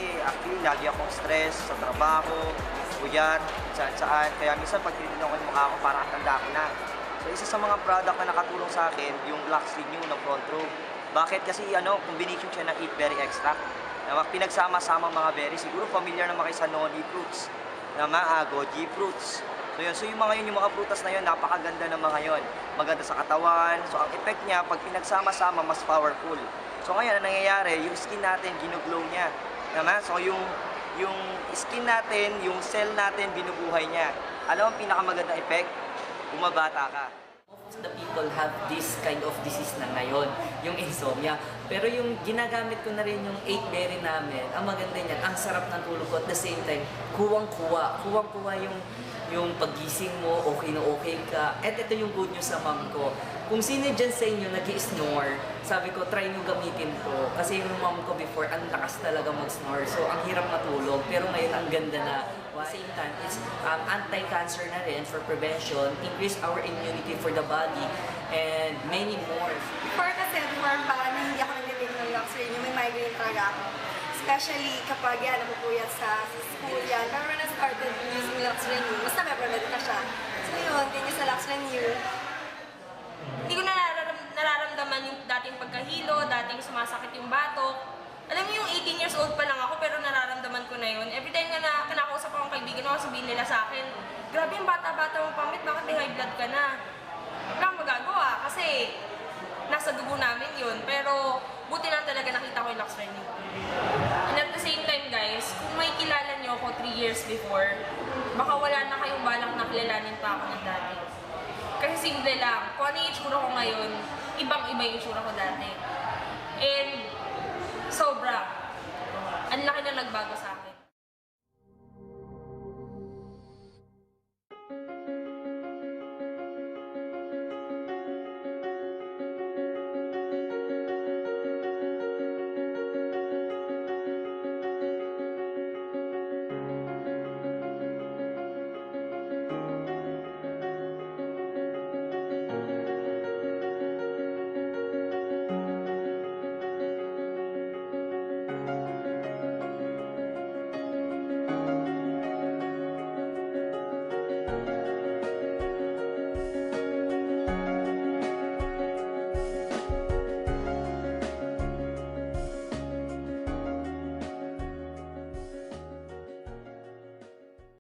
kasi actually lagi akong stress sa trabaho, puyat, saan-saan. Kaya minsan pag tinignan ko yung mukha ko, parang tanda ko na. So isa sa mga product na nakatulong sa akin, yung Lux Renew ng Front Row. Bakit? Kasi combination siya ng Eat Berry Extract. Pinagsama-sama mga berry. Siguro familiar naman kayo sa noni fruits, goji fruits. So yung mga yun, yung mga prutas na yun, napakaganda ng mga yun. Maganda sa katawan. So ang effect niya, pag pinagsama-sama, mas powerful. So ngayon, ang nangyayari, yung skin natin, ginuglow niya. So yung skin natin, yung cell natin, binubuhay niya. Alam mo ang pinakamagandang effect? Bumabata ka. Most of the people have this kind of disease na ngayon, yung insomnia. Pero yung ginagamit ko na rin yung 8-berry namin, ang maganda niyan, ang sarap ng tulog ko at the same time, kuwang-kuwa. Kuwang-kuwa yung paggising mo, okay na okay ka. At ito yung good news sa mom ko. Kung sino dyan sa inyo nag-i-snore, sabi ko, try nyo gamitin to. Kasi yung mom ko before, ang lakas talaga mag-snore. So, ang hirap matulog. Pero ngayon, ang ganda na. At the same time, it's anti-cancer na rin for prevention, increase our immunity for the body, and many more. Before parang hindi ako nag-take ng Lux Renew, may migraine talaga ako. Especially kapag napupuyat sa school yan. Pero when I started using Lux Renew, mas na-prevent na siya. So yun, ganyan sa Lux Renew. Hindi ko nararamdaman yung dating pagkahilo, dating sumasakit yung batok. Alam mo yung 18 years old pa lang ako pero nararamdaman ko na yun. Every time na kinakausap akong kaibigan ko, sabihin nila sa akin, grabe yung bata-bata mong pamit, bakit may high blood ka na? Wala akong magagawa kasi nasa dugo namin yun. Pero buti lang talaga nakita ko yung Lux Renew. And at the same time guys, kung may kilala nyo ako 3 years before, baka wala na kayong balak na kilalanin pa ako ng dati. Kasi simple lang, kung ano yung itsura ko ngayon, ibang-iba yung itsura ko dati. And sobra, ang laki na nagbago sa akin.